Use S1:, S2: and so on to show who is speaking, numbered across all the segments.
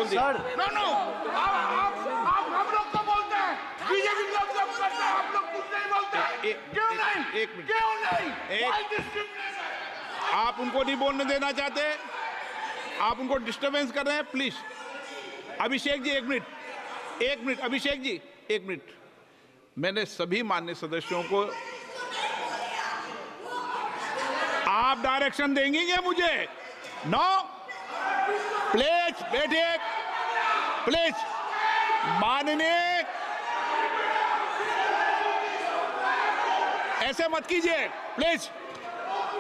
S1: बोल दिया।
S2: No no, आप हम लोग को बोलते हैं, बीजेपी लोग जब करते हैं आप लोग कुछ नहीं बोलते। क्यों नहीं?
S1: एक मिनट,
S2: क्यों नहीं?
S1: एक- आप उनको नहीं बोलने देना चाहते, आप उनको डिस्टर्बेंस कर रहे हैं। प्लीज अभिषेक जी एक मिनट, अभिषेक जी एक मिनट। मैंने सभी माननीय सदस्यों को, आप डायरेक्शन देंगे क्या मुझे? नो, प्लीज बैठिए, प्लीज। माननीय, ऐसे मत कीजिए प्लीज,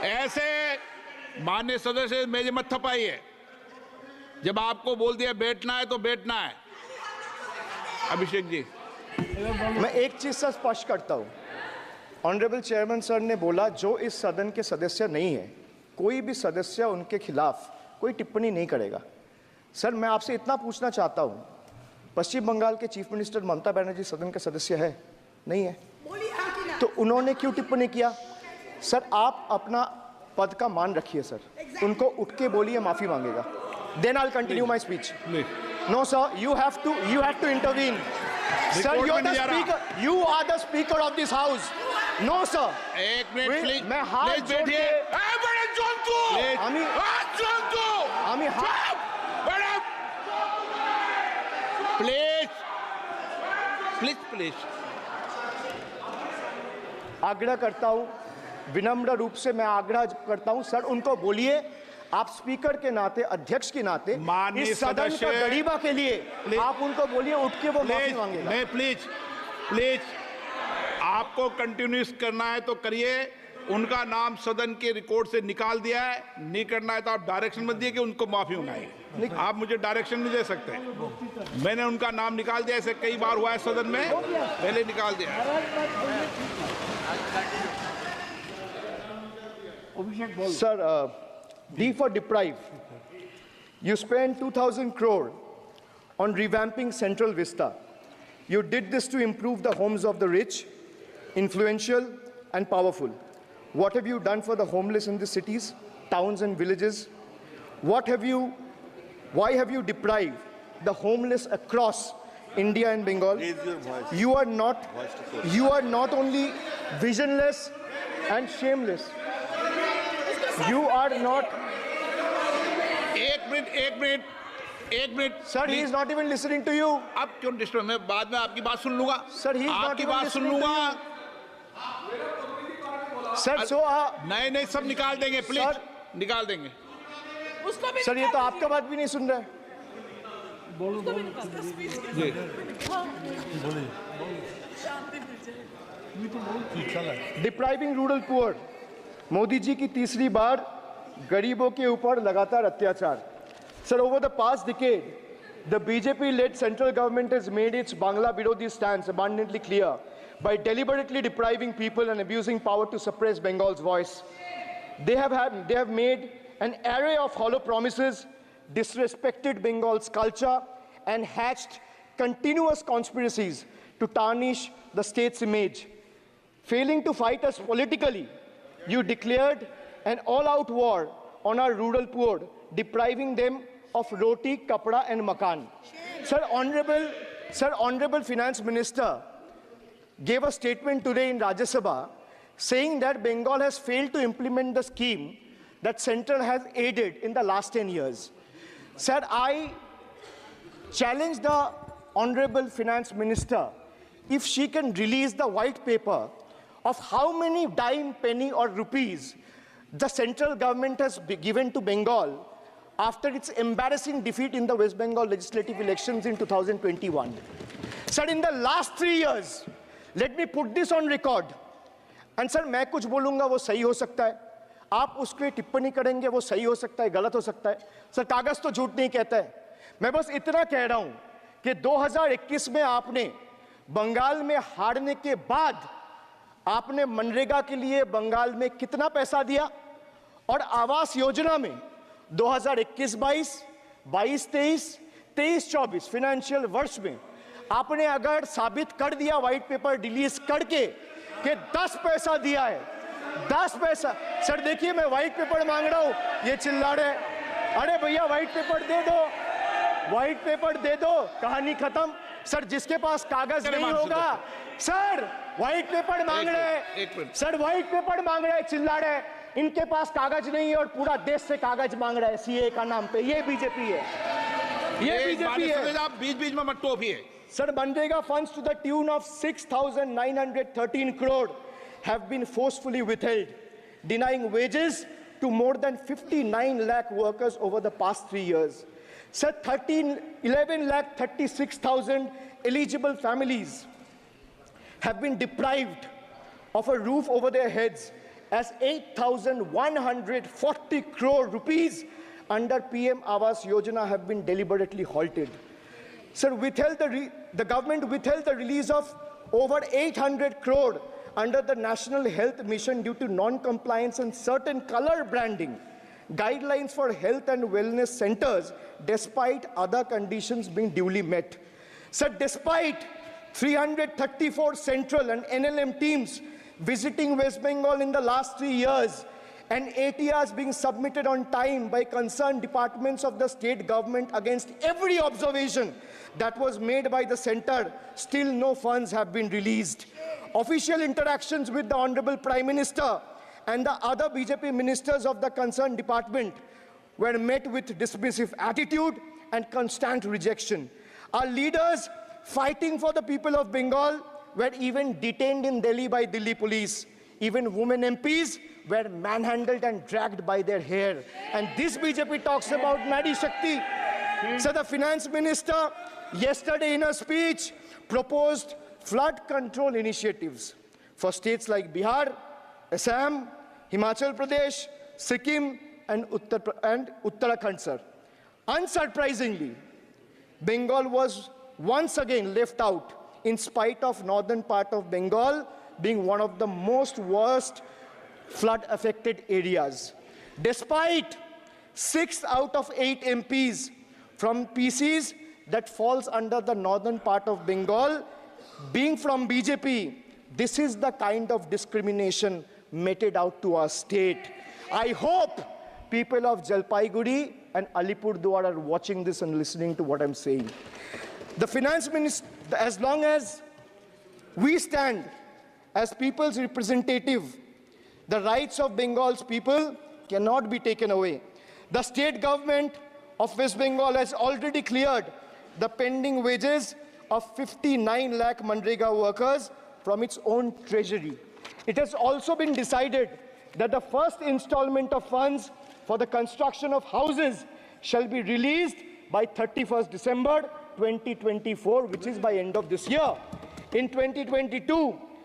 S1: ऐसे माननीय सदस्य मेरे मत थपाइए। जब आपको बोल दिया बैठना है तो बैठना है। अभिषेक जी,
S3: मैं एक चीज से स्पष्ट करता हूं। ऑनरेबल चेयरमैन सर ने बोला जो इस सदन के सदस्य नहीं है, कोई भी सदस्य उनके खिलाफ कोई टिप्पणी नहीं करेगा। सर मैं आपसे इतना पूछना चाहता हूं, पश्चिम बंगाल के चीफ मिनिस्टर ममता बनर्जी सदन के सदस्य है? नहीं है, तो उन्होंने क्यों टिप्पणी किया? सर आप अपना पद का मान रखिए सर, उनको उठ के बोलिए माफी मांगेगा। Then I will continue my speech. No sir, you have to intervene. Sir, you are the speaker. You are the speaker of this house. No sir.
S1: एक मिनट प्लीज,
S3: मैं हाथ
S1: प्लीज
S3: जोड़
S1: बैठिए।
S3: के
S2: बड़े जंतु,
S3: আমি
S2: हाथ जंतु,
S3: আমি হাত
S2: बड़े
S1: प्लीज प्लीज प्लीज।
S3: आग्रह करता हूं, विनम्र रूप से मैं आग्रह करता हूं सर, उनको बोलिए आप स्पीकर के नाते, अध्यक्ष के नाते,
S1: माननीय
S3: इस सदन का
S1: सदस्य,
S3: गरिमा के लिए आप उनको बोलिए उठ के वो माफी मांगेगा।
S1: नहीं प्लीज प्लीज, आपको कंटिन्यूस करना है तो करिए। उनका नाम सदन के रिकॉर्ड से निकाल दिया है, नहीं करना है तो आप डायरेक्शन मत दिए कि उनको माफी मंगाई। आप मुझे डायरेक्शन नहीं दे सकते। मैंने उनका नाम निकाल दिया, ऐसे कई बार हुआ है सदन में, पहले निकाल दिया।
S3: Sir, D for deprive. You spent 2,000 crore on revamping Central Vista. You did this to improve the homes of the rich, influential, and powerful. What have you done for the homeless in the cities, towns, and villages? Why have you deprived the homeless across India and Bengal? You are not only visionless and shameless. You are not.
S1: एक minute
S3: Sir, he is not even listening to you.
S1: अब क्यों disturb? मैं बाद में आपकी बात सुन लूंगा।
S3: Sir, he is not
S1: आपकी
S3: even
S1: बात सुन
S3: listening to
S1: लूंगा।
S3: Sir, so
S1: नहीं सब निकाल देंगे प्लीज,
S3: Sir,
S1: निकाल देंगे।
S3: सर ये तो आपका बात भी नहीं सुन रहा है। Depriving rural poor, Modi ji की तीसरी बार गरीबों के ऊपर लगातार अत्याचार। Sir, over the past decade, the BJP-led central government has made its Bangla Birodi stance abundantly clear by deliberately depriving people and abusing power to suppress Bengal's voice. They have made an array of hollow promises, disrespected Bengal's culture, and hatched continuous conspiracies to tarnish the state's image. Failing to fight us politically, you declared an all-out war on our rural poor, depriving them of roti, kapda, and makan. Sir, Honorable Finance Minister gave a statement today in Rajya Sabha saying that Bengal has failed to implement the scheme that Central has aided in the last 10 years. Sir, I challenge the Honorable Finance Minister if she can release the white paper of how many dime, penny, or rupees the central government has given to Bengal after its embarrassing defeat in the West Bengal legislative elections in 2021. Sir, in the last 3 years, let me put this on record. And sir, मैं कुछ बोलूँगा वो सही हो सकता है, आप उसके टिप्पणी करेंगे वो सही हो सकता है, गलत हो सकता है। सर, कागज तो झूठ नहीं कहता है। मैं बस इतना कह रहा हूँ कि 2021 में आपने बंगाल में हारने के बाद आपने मनरेगा के लिए बंगाल में कितना पैसा दिया, और आवास योजना में 2021-22, 22-23, 23-24 फाइनेंशियल वर्ष में आपने अगर साबित कर दिया व्हाइट पेपर रिलीज करके कि 10 पैसा दिया है, 10 पैसा। सर देखिए, मैं व्हाइट पेपर मांग रहा हूं, ये चिल्ला रहे, अरे भैया व्हाइट पेपर दे दो, व्हाइट पेपर दे दो, कहानी खत्म। सर, जिसके पास कागज नहीं होगा, सर व्हाइट पेपर मांग रहे हैं, सर व्हाइट पेपर मांग रहे हैं, चिल्ला रहे हैं, इनके पास कागज नहीं है और पूरा देश से कागज मांग रहा है सीए का नाम पे। ये बीजेपी है, ये बीजेपी है।
S1: आप बीच बीच में मत टोपिए।
S3: Sir, Manrega funds to the tune of 6,913 crore have been forcefully withheld, denying wages to more than 59 lakh workers over the past 3 years. Sir, 11 lakh 36,000 eligible families have been deprived of a roof over their heads as 8,140 crore rupees under PM Awas Yojana have been deliberately halted. Sir, the government withheld the release of over 800 crore under the National Health Mission due to non-compliance and certain color branding guidelines for health and wellness centers, despite other conditions being duly met. Sir, despite 334 central and NLM teams visiting West Bengal in the last 3 years, and ATRs being submitted on time by concerned departments of the state government against every observation that was made by the center, still no funds have been released. Official interactions with the Honorable Prime Minister and the other BJP ministers of the concerned department were met with dismissive attitude and constant rejection. Our leaders fighting for the people of Bengal were even detained in Delhi by Delhi police. Even women MPs were manhandled and dragged by their hair. And this BJP talks about Nari Shakti. So the finance minister yesterday in a speech proposed flood control initiatives for states like Bihar, Assam, Himachal Pradesh, Sikkim, and Uttarakhand, sir. Unsurprisingly, Bengal was once again left out in spite of northern part of Bengal being one of the worst flood-affected areas. Despite 6 out of 8 MPs from PCs that falls under the northern part of Bengal being from BJP, this is the kind of discrimination meted out to our state. I hope people of Jalpaiguri and Alipurduar are watching this and listening to what I'm saying. The finance minister, as long as we stand as people's representative, the rights of Bengal's people cannot be taken away. The state government of West Bengal has already cleared the pending wages of 59 lakh Manrega workers from its own treasury. It has also been decided that the first installment of funds for the construction of houses shall be released by 31st December 2024, which is by end of this year. In 2022,